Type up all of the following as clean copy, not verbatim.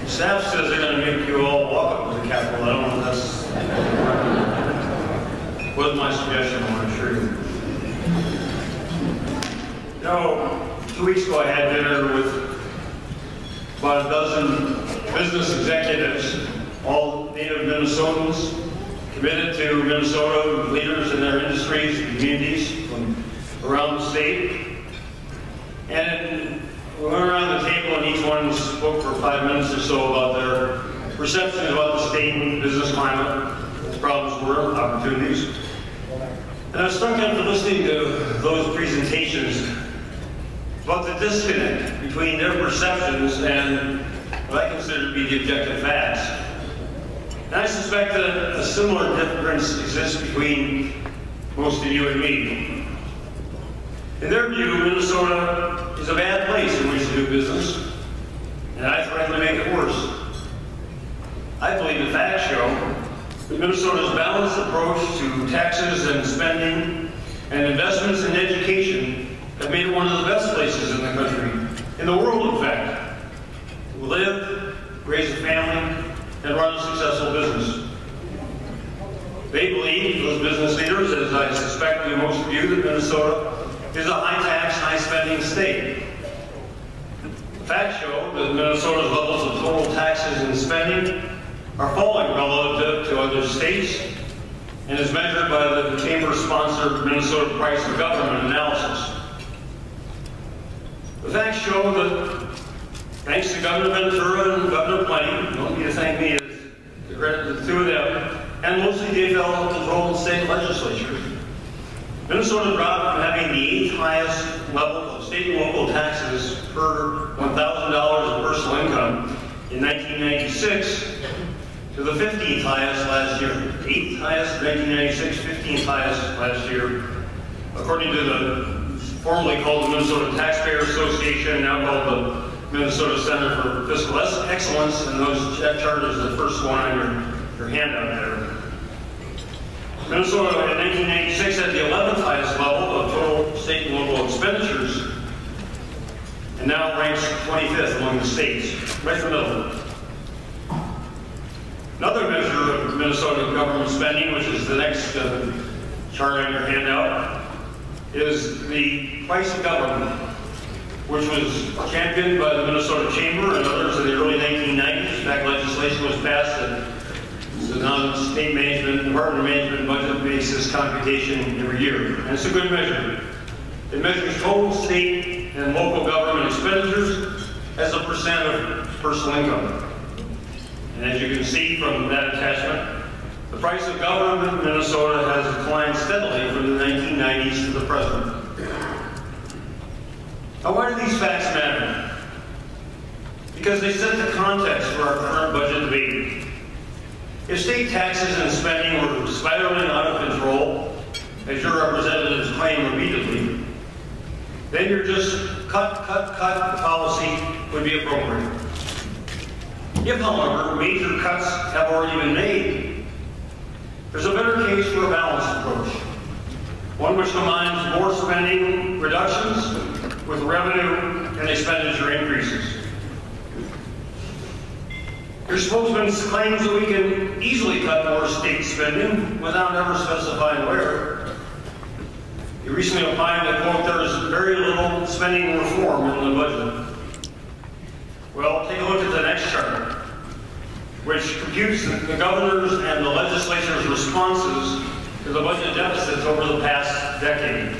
Staff says they're going to make you all walk up to the Capitol. I don't know if that's wasn't my suggestion, I want to assure you. You know, 2 weeks ago I had dinner with about a dozen business executives, all native Minnesotans, committed to Minnesota, leaders in their industries and communities from around the state. And we went around the table and each one spoke for 5 minutes or so about their perceptions about the state and business climate, what the problems were, opportunities. And I was struck after listening to those presentations about the disconnect between their perceptions and what I consider to be the objective facts. And I suspect that a similar difference exists between most of you and me. In their view, Minnesota is a bad place in which to do business, and I threaten to make it worse. I believe the facts show that Minnesota's balanced approach to taxes and spending and investments in education have made it one of the best places in the country, in the world in fact, to live, raise a family, and run a successful business. They believe, those business leaders, as I suspect do most of you, that Minnesota is a high-tax, high-spending state. The facts show that Minnesota's levels of total taxes and spending are falling relative to other states, and is measured by the Chamber-sponsored Minnesota Price of Government analysis. The facts show that, thanks to Governor Ventura and Governor Plenty, don't need to thank me, it's to credit the two of them, and mostly DFL-controlled state legislatures, Minnesota dropped from having the 8th highest level of state and local taxes per $1,000 of personal income in 1996 to the 15th highest last year. 8th highest in 1996, 15th highest last year, according to the formerly called the Minnesota Taxpayer Association, now called the Minnesota Center for Fiscal Excellence, and that chart is the first one on your handout there. Minnesota in 1996 had the 11th highest level of total state and local expenditures, and now ranks 25th among the states, right in the middle. Another measure of Minnesota government spending, which is the next chart on your handout, is the price of government, which was championed by the Minnesota Chamber and others in the early 1990s. In fact, legislation was passed that the non-state management, Department of Management budget basis computation every year. And it's a good measure. It measures total state and local government expenditures as a percent of personal income. And as you can see from that attachment, the price of government in Minnesota has declined steadily from the 1990s to the present. Now, why do these facts matter? Because they set the context for our current budget debate. If state taxes and spending were spiraling out of control, as your representatives claim repeatedly, then your just cut policy would be appropriate. If, however, major cuts have already been made, there's a better case for a balanced approach, one which combines more spending reductions with revenue and expenditure increases. Your spokesman claims that we can easily cut more state spending without ever specifying where. He recently opined that, quote, there is very little spending reform in the budget. Well, take a look at the next chart, which computes the governor's and the legislature's responses to the budget deficits over the past decade.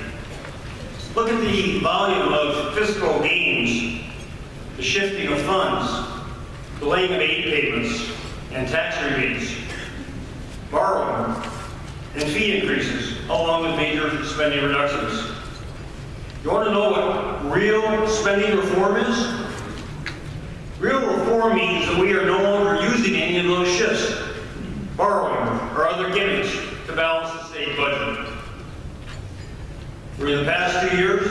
Look at the volume of fiscal gains, the shifting of funds, delaying of aid payments and tax rebates, borrowing, and fee increases, along with major spending reductions. You want to know what real spending reform is? Real reform means that we are no longer using any of those shifts, borrowing, or other gimmicks to balance the state budget. During the past 2 years,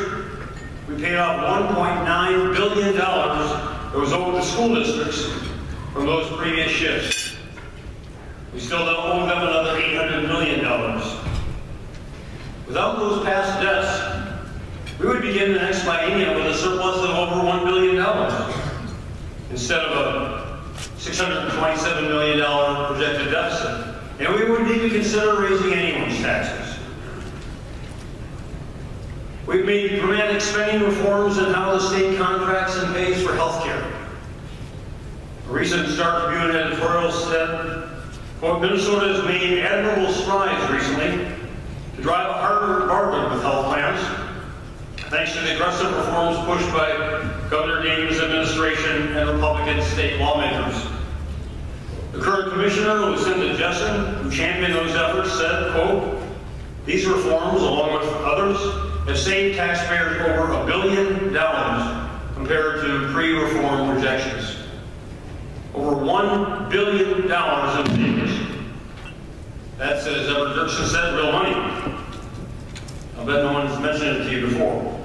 we paid off $1.9 billion that was owed to school districts from those previous shifts. We still don't owe them another $800 million. Without those past debts, we would begin the next biennium with a surplus of over $1 billion, instead of a $627 million projected deficit. And we wouldn't even consider raising anyone's taxes. We've made dramatic spending reforms in how the state contracts and pays for health care. A recent Star Tribune editorial said, quote, Minnesota has made admirable strides recently to drive a harder bargain with health plans, thanks to the aggressive reforms pushed by Governor Dayton's administration and Republican state lawmakers. The current commissioner, Lucinda Jessen, who championed those efforts, said, quote, these reforms, along with others, have saved taxpayers over $1 billion compared to pre-reform projections. Over $1 billion in savings. That's, as Everett Dirksen said, real money. I bet no one's mentioned it to you before.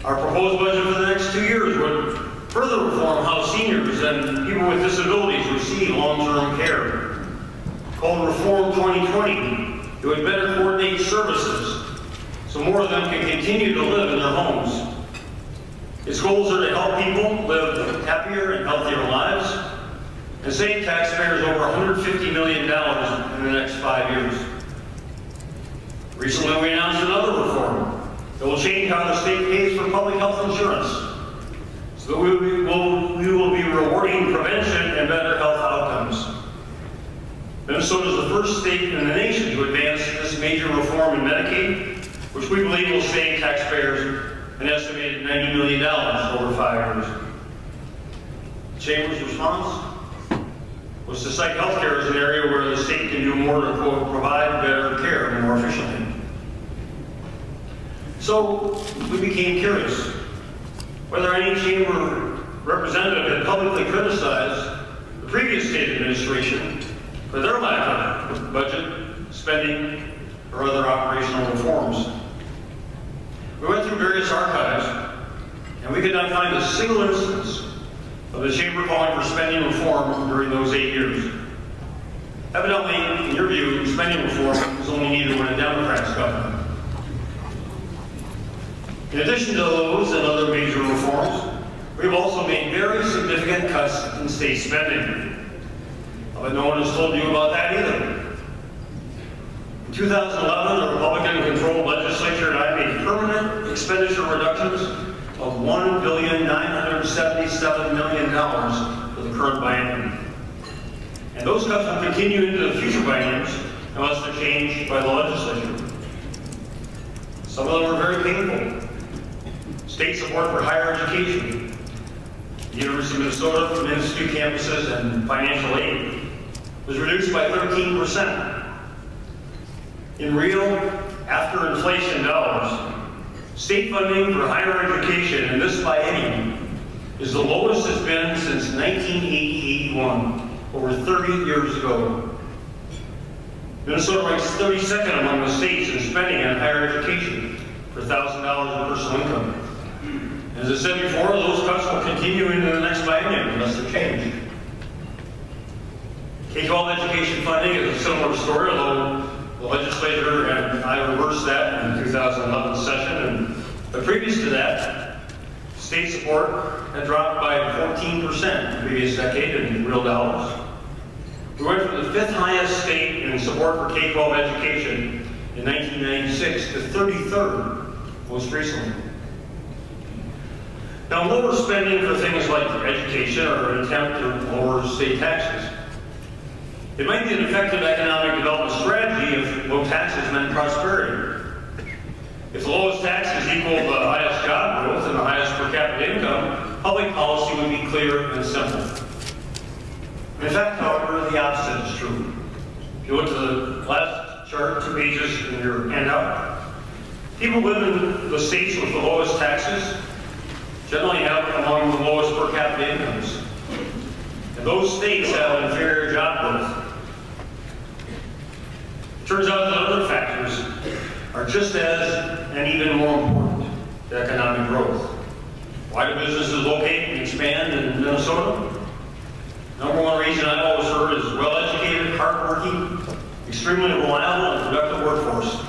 Our proposed budget for the next 2 years would further reform how seniors and people with disabilities receive long-term care. Called Reform 2020, it would better coordinate services so more of them can continue to live in their homes. Its goals are to help people live happier and healthier lives and save taxpayers over $150 million in the next 5 years. Recently, we announced another reform that will change how the state pays for public health insurance, so that we will be rewarding prevention and better health outcomes. Minnesota is the first state in the nation to advance this major reform in Medicaid, which we believe will save taxpayers an estimated $90 million over 5 years. The Chamber's response was to cite healthcare as an area where the state can do more to, quote, provide better care more efficiently. So we became curious whether any Chamber representative had publicly criticized the previous state administration for their lack of budget, spending, or other operational reforms. We went through various archives, and we could not find a single instance of the Chamber calling for spending reform during those 8 years. Evidently, in your view, spending reform was only needed when a Democrat's government. In addition to those and other major reforms, we've also made very significant cuts in state spending. But no one has told you about that either. In 2011, the Republican-controlled legislature and I made permanent expenditure reductions of $1,977 million for the current biennium. And those cuts will continue into the future bienniums unless they're changed by the legislature. Some of them are very painful. State support for higher education, the University of Minnesota, Institute campuses, and financial aid was reduced by 13%. In real, after inflation dollars, state funding for higher education in this biennium is the lowest it's been since 1981, over 30 years ago. Minnesota ranks 32nd among the states in spending on higher education for $1,000 of personal income. As I said before, those cuts will continue into the next biennium unless they're changed. K-12 education funding is a similar story, although the legislature and I reversed that in the 2011 session. But previous to that, state support had dropped by 14% the previous decade in real dollars. We went from the 5th highest state in support for K-12 education in 1996 to 33rd most recently. Now, lower spending for things like education or an attempt to lower state taxes. It might be an effective economic development strategy if low taxes meant prosperity. If the lowest taxes equal the highest job growth and the highest per capita income, public policy would be clear and simple. In fact, however, the opposite is true. If you look to the last chart, 2 pages in your handout, people live in the states with the lowest taxes generally have among the lowest per capita incomes. And those states have inferior job growth. It turns out that other factors are just as and even more important to economic growth. Why do businesses locate and expand in Minnesota? Number one reason I've always heard is well-educated, hardworking, extremely reliable, and productive workforce.